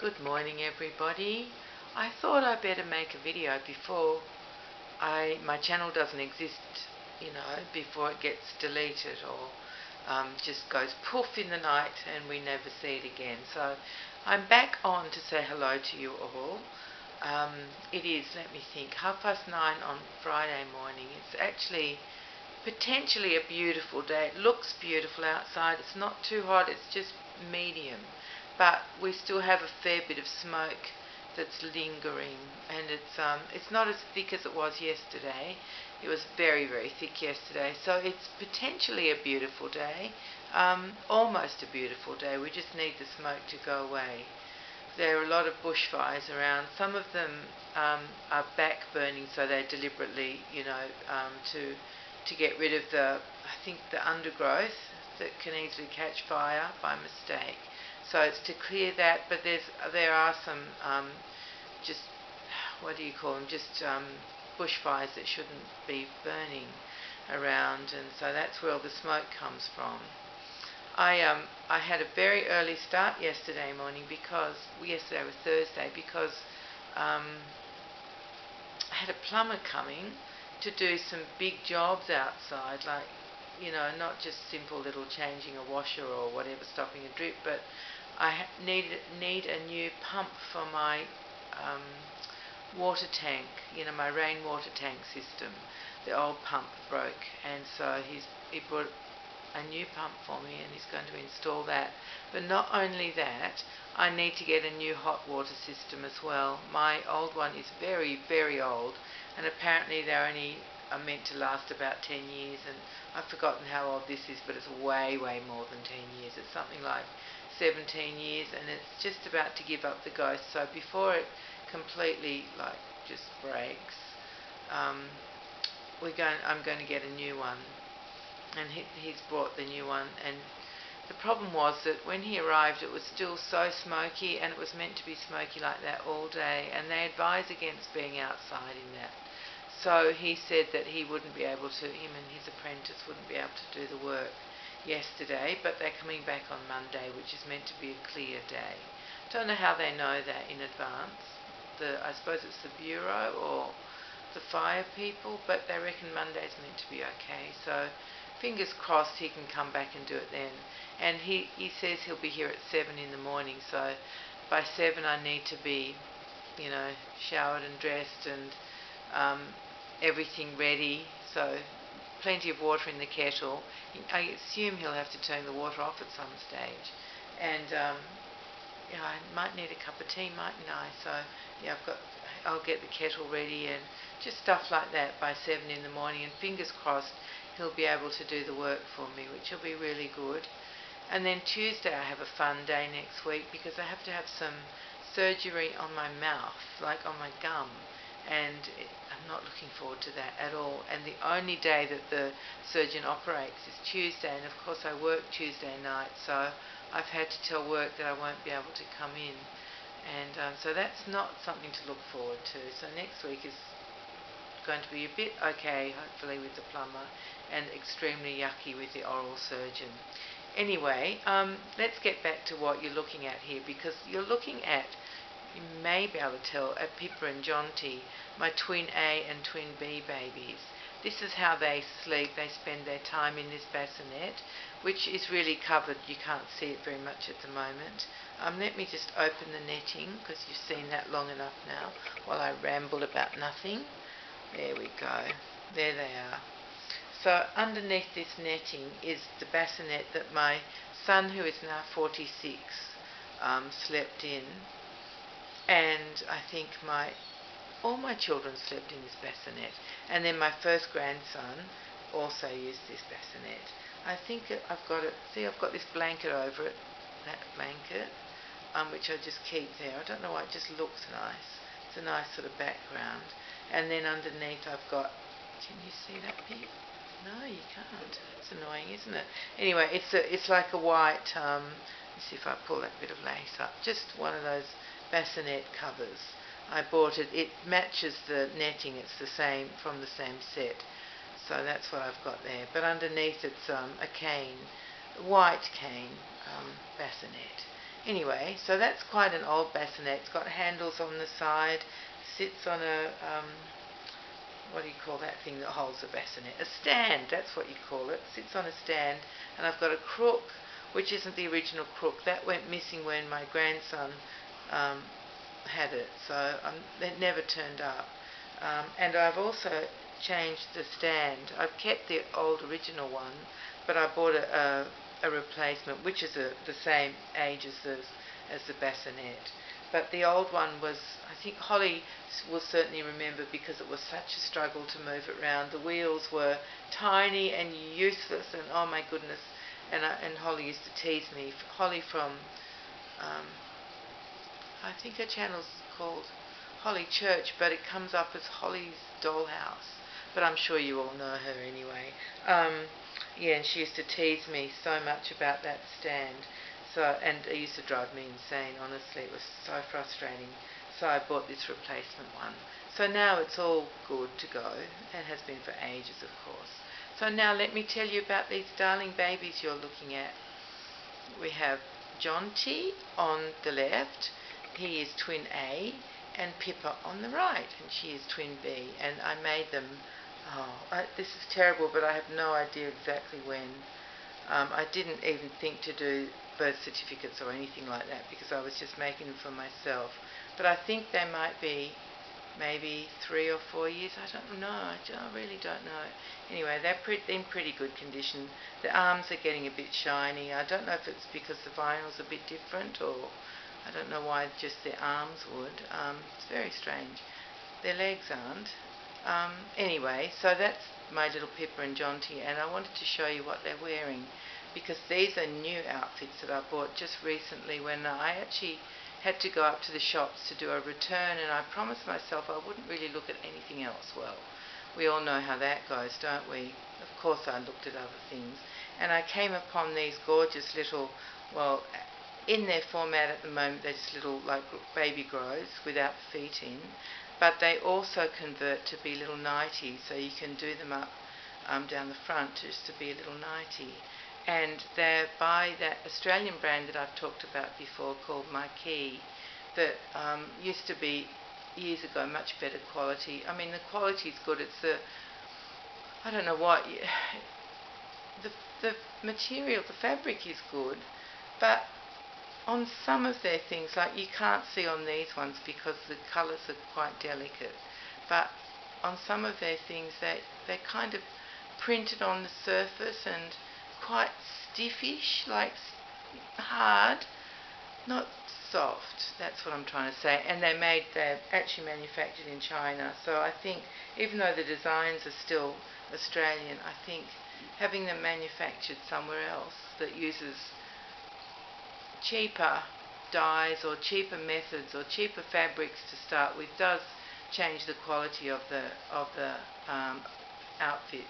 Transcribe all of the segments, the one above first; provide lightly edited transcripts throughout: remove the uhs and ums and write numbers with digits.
Good morning, everybody. I thought I'd better make a video before my channel doesn't exist, before it gets deleted or just goes poof in the night and we never see it again. So I'm back on to say hello to you all. It is, let me think, 9:30 on Friday morning. It's actually potentially a beautiful day. It looks beautiful outside. It's not too hot, it's just medium. But we still have a fair bit of smoke that's lingering, and it's not as thick as it was yesterday. It was very, very thick yesterday, so it's potentially a beautiful day, almost a beautiful day. We just need the smoke to go away. There are a lot of bushfires around. Some of them are back burning, so they're deliberately, to get rid of the undergrowth that can easily catch fire by mistake. So it's to clear that, but there are some just, what do you call them, just bushfires that shouldn't be burning around, and so that's where all the smoke comes from. I had a very early start yesterday morning yesterday was Thursday, because I had a plumber coming to do some big jobs outside, like, not just simple little changing a washer or whatever, stopping a drip, but I need a new pump for my water tank, my rainwater tank system. The old pump broke, and so he brought a new pump for me, and he's going to install that. But not only that, I need to get a new hot water system as well. My old one is very, very old, and apparently they're only meant to last about 10 years, and I've forgotten how old this is, but it's way, way more than 10 years. It's something like 17 years, and it's just about to give up the ghost. So before it completely just breaks, I'm going to get a new one, and he's brought the new one. And the problem was that when he arrived, it was still so smoky, and it was meant to be smoky like that all day, and they advise against being outside in that. So he said that him and his apprentice wouldn't be able to do the work yesterday, but they're coming back on Monday, which is meant to be a clear day. Don't know how they know that in advance. I suppose it's the Bureau or the fire people, but they reckon Monday's meant to be okay. So fingers crossed he can come back and do it then. And he says he'll be here at 7 in the morning, so by 7 I need to be, showered and dressed and everything ready. So plenty of water in the kettle. I assume he'll have to turn the water off at some stage, and I might need a cup of tea, mightn't I? So yeah, I'll get the kettle ready and just stuff like that by 7 in the morning, and fingers crossed he'll be able to do the work for me, which will be really good. And then Tuesday I have a fun day next week, because I have to have some surgery on my mouth, like on my gum, and I'm not looking forward to that at all. And the only day that the surgeon operates is Tuesday, and of course I work Tuesday night, so I've had to tell work that I won't be able to come in, and so that's not something to look forward to. So next week is going to be a bit okay, hopefully, with the plumber, and extremely yucky with the oral surgeon. Anyway, let's get back to what you're looking at here, because you're looking at, you may be able to tell, at Pippa and Jonty, my Twin A and Twin B babies. This is how they sleep. They spend their time in this bassinet, which is really covered. You can't see it very much at the moment. Let me just open the netting, because you've seen that long enough now while I ramble about nothing. There we go. There they are. So underneath this netting is the bassinet that my son, who is now 46, slept in. And I think all my children slept in this bassinet. And then my first grandson also used this bassinet. I think I've got it. See, I've got this blanket over it, that blanket, which I just keep there. I don't know why, it just looks nice. It's a nice sort of background. And then underneath I've got, can you see that bit? No, you can't. It's annoying, isn't it? Anyway, it's like a white, let's see if I pull that bit of lace up. Just one of those bassinet covers. I bought it. It matches the netting. It's the same, from the same set. So that's what I've got there. But underneath it's a cane, white cane bassinet. Anyway, so that's quite an old bassinet. It's got handles on the side, sits on a, what do you call that thing that holds a bassinet? A stand, that's what you call it. Sits on a stand, and I've got a crook, which isn't the original crook. That went missing when my grandson had it, so it never turned up. And I've also changed the stand. I've kept the old original one, but I bought a replacement, which is the same age as the bassinet. But the old one was, I think Holly will certainly remember, because it was such a struggle to move it around. The wheels were tiny and useless, and oh my goodness. And Holly used to tease me. Holly from, I think her channel's called Holly Church, but it comes up as Holly's Dollhouse. But I'm sure you all know her anyway. Yeah, and she used to tease me so much about that stand. And it used to drive me insane, honestly. It was so frustrating. So I bought this replacement one. So now it's all good to go, and has been for ages, of course. So now let me tell you about these darling babies you're looking at. We have Jonty on the left. He is twin A, and Pippa on the right, and she is twin B. And I made them, this is terrible, but I have no idea exactly when. I didn't even think to do birth certificates or anything like that, because I was just making them for myself. But I think they might be maybe 3 or 4 years. I don't know. I really don't know. Anyway, they're in pretty good condition. The arms are getting a bit shiny. I don't know if it's because the vinyl's a bit different, or I don't know why just their arms would. It's very strange. Their legs aren't. Anyway, so that's my little Pippa and Jonty, and I wanted to show you what they're wearing, because these are new outfits that I bought just recently, when I actually had to go up to the shops to do a return, and I promised myself I wouldn't really look at anything else. Well, we all know how that goes, don't we? Of course I looked at other things, and I came upon these gorgeous little, well, in their format at the moment, they're just little like baby grows without feet in, but they also convert to be little nighties, so you can do them up down the front just to be a little nightie. And they're by that Australian brand that I've talked about before called Marquee, that used to be years ago much better quality. I mean, the quality's good. It's I don't know what, the material, the fabric is good, but on some of their things, like you can't see on these ones because the colours are quite delicate, but on some of their things they're kind of printed on the surface and quite stiffish, like hard, not soft. That's what I'm trying to say. And they're actually manufactured in China. So I think, even though the designs are still Australian, I think having them manufactured somewhere else that uses cheaper dyes or cheaper methods or cheaper fabrics to start with does change the quality of the outfits.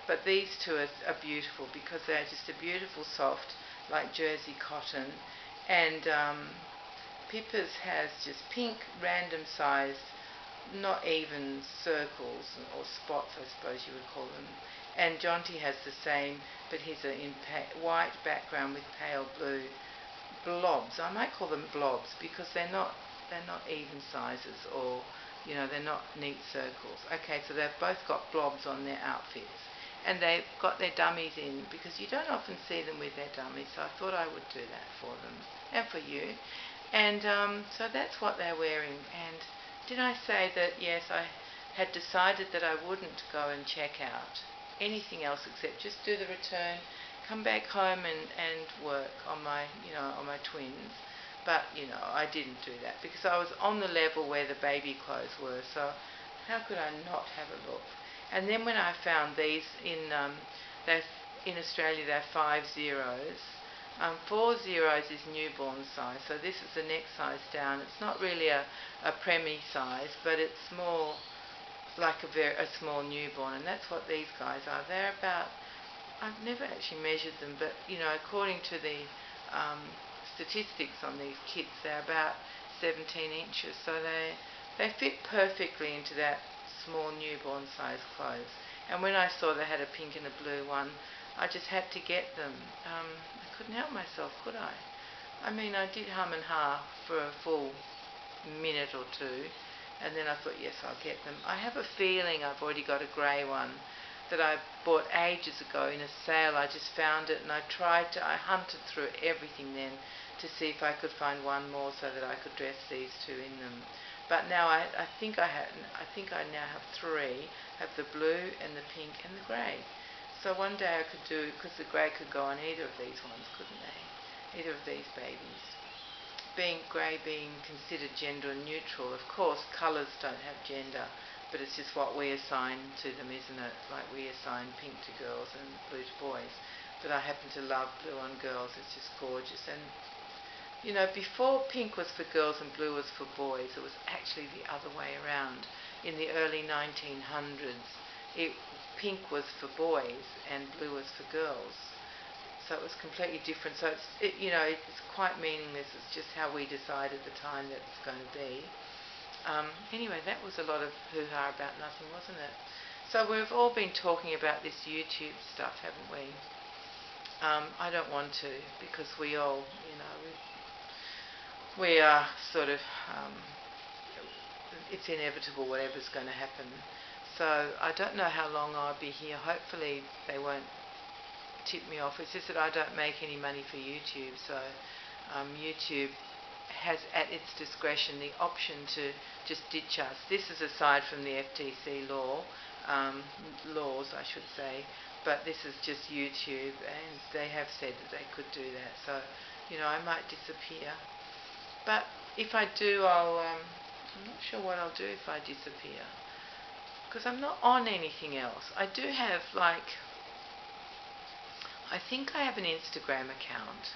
But these two are beautiful, because they're just a beautiful soft, like jersey cotton. And Pippa's has just pink, random sized, not even circles or spots, I suppose you would call them. And Jonty has the same, but he's in white background with pale blue blobs. I might call them blobs, because they're not even sizes, or they're not neat circles. Okay, so they've both got blobs on their outfits. And they've got their dummies in, because you don't often see them with their dummies, so I thought I would do that for them and for you. And so that's what they're wearing. And did I say that, yes, I had decided that I wouldn't go and check out anything else except just do the return, come back home and work on my twins. But I didn't do that, because I was on the level where the baby clothes were, so how could I not have a look? And then when I found these in Australia, they're 5 zeros. 4 zeros is newborn size, so this is the next size down. It's not really a preemie size, but it's more like a small newborn, and that's what these guys are. They're about, I've never actually measured them, but according to the statistics on these kits, they're about 17 inches, so they fit perfectly into that small newborn size clothes. And when I saw they had a pink and a blue one, I just had to get them. I couldn't help myself, could I? I mean, I did hum and ha for a full minute or two, and then I thought, yes, I'll get them. I have a feeling I've already got a grey one that I bought ages ago in a sale. I just found it, and I hunted through everything then to see if I could find one more so that I could dress these two in them. But now I think I now have three. I have the blue and the pink and the grey. So one day I could do, because the grey could go on either of these ones, couldn't they? Either of these babies. Grey being considered gender neutral, of course colours don't have gender, but it's just what we assign to them, isn't it? Like we assign pink to girls and blue to boys. But I happen to love blue on girls, it's just gorgeous. And you know, before pink was for girls and blue was for boys, it was actually the other way around. In the early 1900s, pink was for boys and blue was for girls. So it was completely different. So it's quite meaningless. It's just how we decide at the time that it's going to be. Anyway, that was a lot of hoo-ha about nothing, wasn't it? So we've all been talking about this YouTube stuff, haven't we? I don't want to, because we all, we are sort of, it's inevitable whatever's going to happen. So I don't know how long I'll be here. Hopefully they won't tip me off. It's just that I don't make any money for YouTube, so YouTube has at its discretion the option to just ditch us. This is aside from the FTC laws, I should say, but this is just YouTube, and they have said that they could do that. So, I might disappear. But if I do, I'm not sure what I'll do if I disappear, because I'm not on anything else. I do have, I think I have an Instagram account.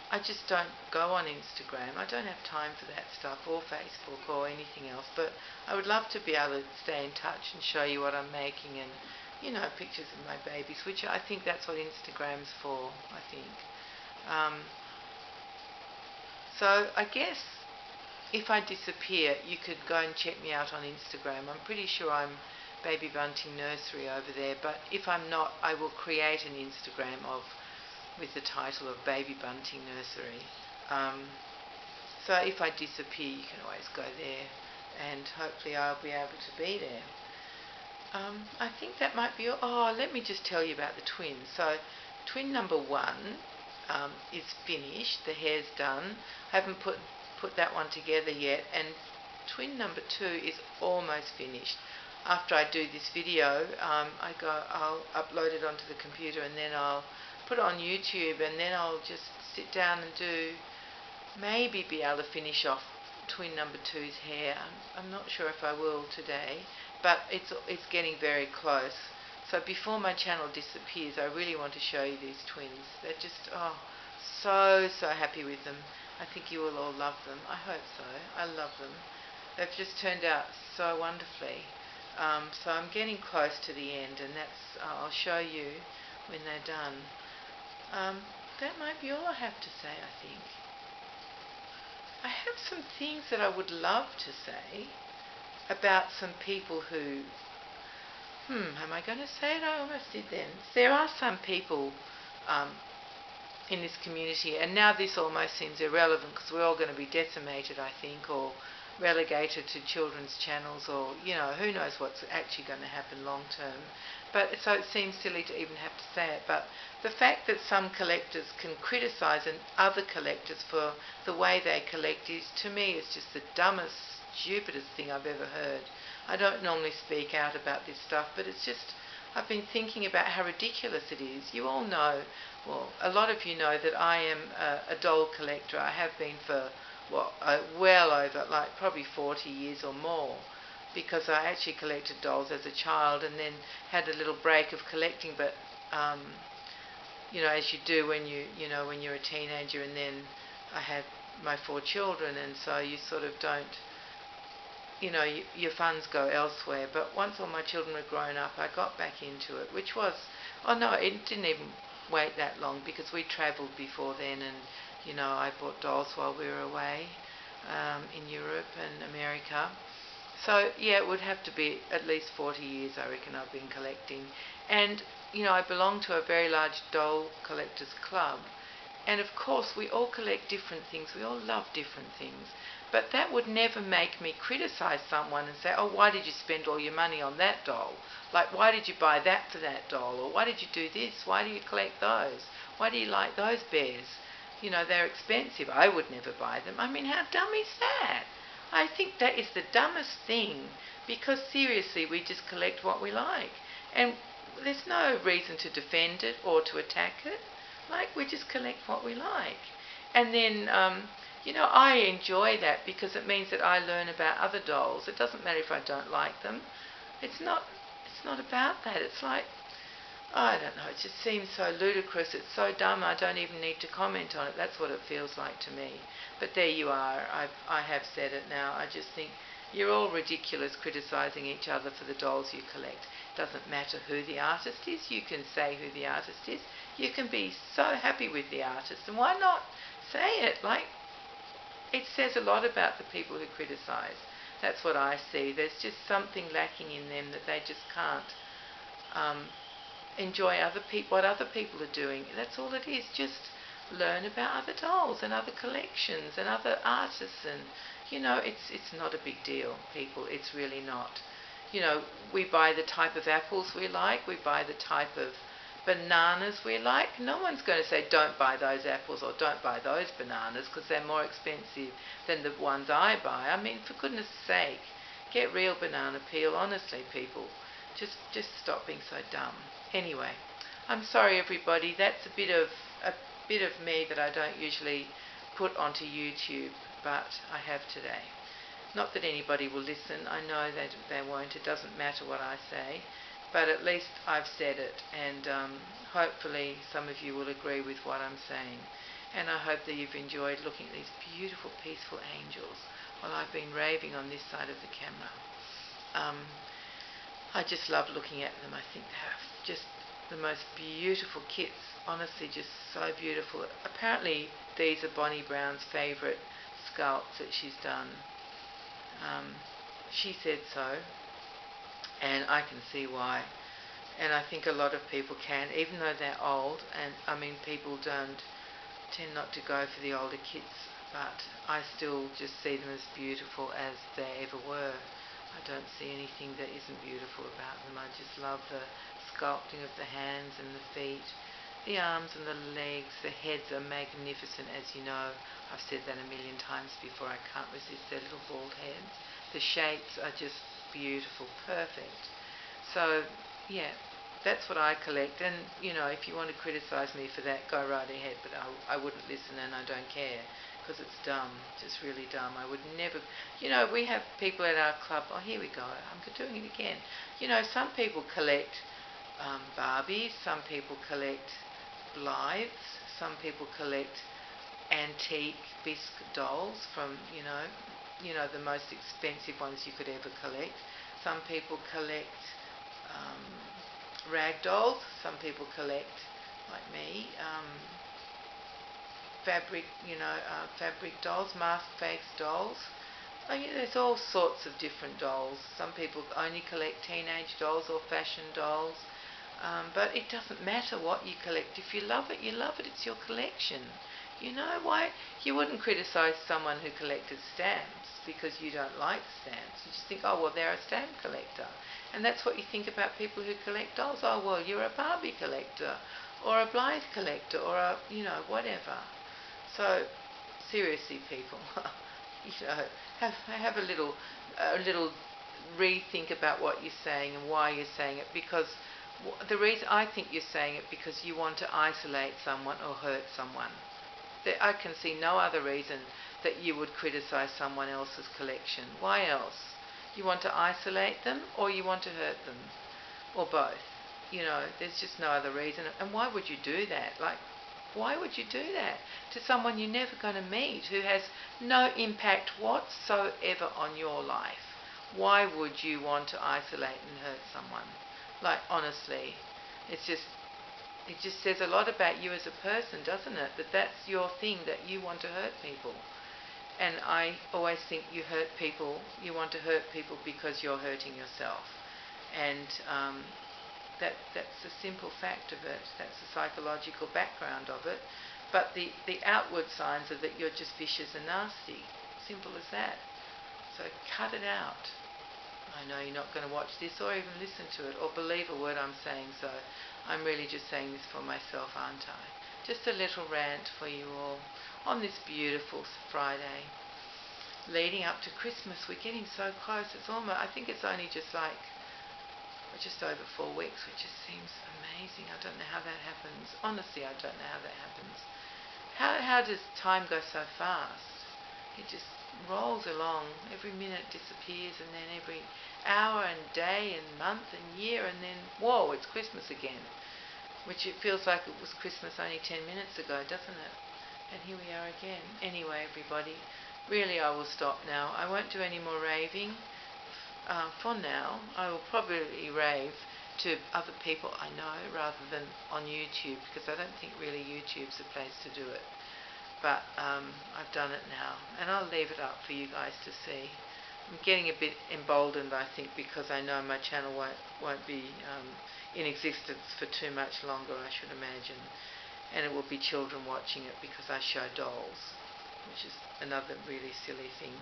I just don't go on Instagram. I don't have time for that stuff, or Facebook, or anything else. But I would love to be able to stay in touch and show you what I'm making, and pictures of my babies, which I think that's what Instagram's for, I think. So I guess if I disappear, you could go and check me out on Instagram. I'm pretty sure I'm Baby Bunting Nursery over there, but if I'm not, I will create an Instagram with the title of Baby Bunting Nursery. So if I disappear, you can always go there, and hopefully I'll be able to be there. I think that might be all. Oh, let me just tell you about the twins. So twin number 1 is finished. The hair's done. I haven't put that one together yet, and twin number 2 is almost finished. After I do this video, I'll upload it onto the computer, and then I'll put it on YouTube, and then I'll just sit down and maybe be able to finish off twin number 2's hair. I'm not sure if I will today, but it's getting very close. So before my channel disappears, I really want to show you these twins. They're just, so happy with them. I think you will all love them. I hope so. I love them. They've just turned out so wonderfully. So I'm getting close to the end, and I'll show you when they're done. That might be all I have to say, I think. I have some things that I would love to say about some people who... am I going to say it? I almost did then. There are some people in this community, and now this almost seems irrelevant because we're all going to be decimated, I think, or relegated to children's channels, or who knows what's actually going to happen long term. But so it seems silly to even have to say it, but the fact that some collectors can criticise other collectors for the way they collect to me is just the dumbest, stupidest thing I've ever heard. I don't normally speak out about this stuff, but it's just, I've been thinking about how ridiculous it is. You all know, well, a lot of you know that I am a doll collector. I have been for well over, probably 40 years or more, because I actually collected dolls as a child and then had a little break of collecting, but as you do when you're a teenager, and then I had my 4 children, and so you sort of don't, your funds go elsewhere. But once all my children were grown up, I got back into it, which was, it didn't even wait that long, because we travelled before then, and I bought dolls while we were away in Europe and America. So yeah, it would have to be at least 40 years, I reckon, I've been collecting. And I belong to a very large doll collectors club, And of course we all collect different things, we all love different things. But that would never make me criticise someone and say, oh, why did you spend all your money on that doll? Like, why did you buy that for that doll? Or why did you do this? Why do you collect those? Why do you like those bears? You know, they're expensive. I would never buy them. I mean, how dumb is that? I think that is the dumbest thing, because seriously, we just collect what we like. And there's no reason to defend it or to attack it. Like, we just collect what we like. And then, I enjoy that because it means that I learn about other dolls. It doesn't matter if I don't like them. It's not about that. It's like, I don't know, it just seems so ludicrous. It's so dumb, I don't even need to comment on it. That's what it feels like to me. But there you are. I have said it now. I just think you're all ridiculous criticising each other for the dolls you collect. Doesn't matter who the artist is. You can say who the artist is. You can be so happy with the artist. And why not say it? Like, it says a lot about the people who criticise. That's what I see. There's just something lacking in them that they just can't enjoy what other people are doing. That's all it is. Just learn about other dolls and other collections and other artists, and it's not a big deal, people. It's really not. We buy the type of apples we like. We buy the type of bananas we like. No one's going to say don't buy those apples or don't buy those bananas because they're more expensive than the ones I buy. I mean, for goodness sake, get real banana peel. Honestly, people, just stop being so dumb. Anyway, I'm sorry everybody. That's a bit of me that I don't usually put onto YouTube, but I have today. Not that anybody will listen. I know that they won't. It doesn't matter what I say. But at least I've said it, and hopefully some of you will agree with what I'm saying. And I hope that you've enjoyed looking at these beautiful, peaceful angels while I've been raving on this side of the camera. I just love looking at them. I think they're just the most beautiful kits. Honestly, just so beautiful. Apparently, these are Bonnie Brown's favourite sculpts that she's done. She said so. And I can see why. And I think a lot of people can, even though they're old. And I mean, people tend not to go for the older kits, but I still just see them as beautiful as they ever were. I don't see anything that isn't beautiful about them. I just love the sculpting of the hands and the feet, the arms and the legs. The heads are magnificent, as you know. I've said that a million times before. I can't resist their little bald heads. The shapes are just beautiful, perfect. So, yeah, that's what I collect. And, if you want to criticise me for that, go right ahead. But I wouldn't listen, and I don't care, because it's dumb, just really dumb. I would never, we have people at our club. Oh, here we go. I'm doing it again. Some people collect Barbies. Some people collect Blythes. Some people collect antique bisque dolls from, the most expensive ones you could ever collect. Some people collect rag dolls. Some people collect, like me, fabric, fabric dolls, mask-face dolls. There's all sorts of different dolls. Some people only collect teenage dolls or fashion dolls. But it doesn't matter what you collect. If you love it, you love it. It's your collection. Why? You wouldn't criticise someone who collected stamps because you don't like stamps. You just think, oh, well, they're a stamp collector. And that's what you think about people who collect dolls. Oh, well, you're a Barbie collector or a Blythe collector or a, whatever. So, seriously, people, have a little rethink about what you're saying and why you're saying it, because the reason I think you're saying it because you want to isolate someone or hurt someone. I can see no other reason that you would criticise someone else's collection. Why else? You want to isolate them or you want to hurt them? Or both? There's just no other reason. And why would you do that? Like, why would you do that to someone you're never going to meet, who has no impact whatsoever on your life? Why would you want to isolate and hurt someone? Like, honestly, it just says a lot about you as a person, doesn't it? That that's your thing, that you want to hurt people. And I always think you want to hurt people because you're hurting yourself. And that's the simple fact of it. That's the psychological background of it. But the outward signs are that you're just vicious and nasty. Simple as that. So cut it out. I know you're not going to watch this or even listen to it or believe a word I'm saying, so I'm really just saying this for myself, aren't I? Just a little rant for you all on this beautiful Friday. Leading up to Christmas, we're getting so close. It's almost, I think it's only just over 4 weeks, which just seems amazing. I don't know how that happens. Honestly, I don't know how that happens. How does time go so fast? It just rolls along. Every minute disappears, and then every hour and day and month and year, and then, whoa, it's Christmas again. Which it feels like it was Christmas only 10 minutes ago, doesn't it? And here we are again. Anyway, everybody, really I will stop now. I won't do any more raving. For now, I will probably rave to other people I know rather than on YouTube, because I don't think really YouTube's the place to do it. But I've done it now, and I'll leave it up for you guys to see. I'm getting a bit emboldened, I think, because I know my channel won't be in existence for too much longer, I should imagine. And it will be children watching it because I show dolls, which is another really silly thing.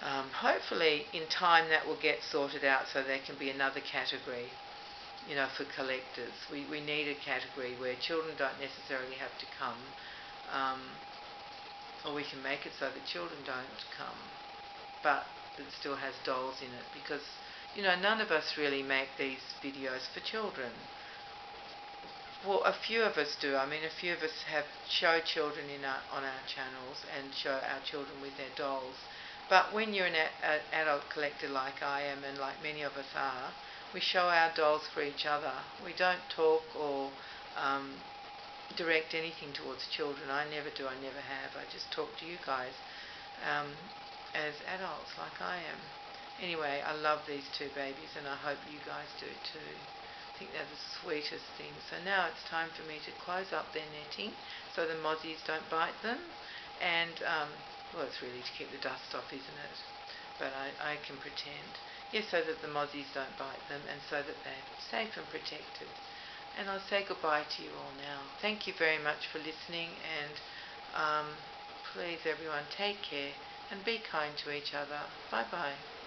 Hopefully in time that will get sorted out so there can be another category, for collectors. We need a category where children don't necessarily have to come, or we can make it so that children don't come, but it still has dolls in it, because none of us really make these videos for children. Well, a few of us do. I mean, a few of us show children on our channels and show our children with their dolls. But when you're an adult collector like I am, and like many of us are, we show our dolls for each other. We don't talk or direct anything towards children. I never do. I never have. I just talk to you guys as adults like I am. Anyway, I love these two babies, and I hope you guys do too. I think they're the sweetest things. So now it's time for me to close up their netting so the mozzies don't bite them. And well, it's really to keep the dust off, isn't it? But I can pretend. Yes, so that the mozzies don't bite them, and so that they're safe and protected. And I'll say goodbye to you all now. Thank you very much for listening, and please everyone, take care and be kind to each other. Bye bye.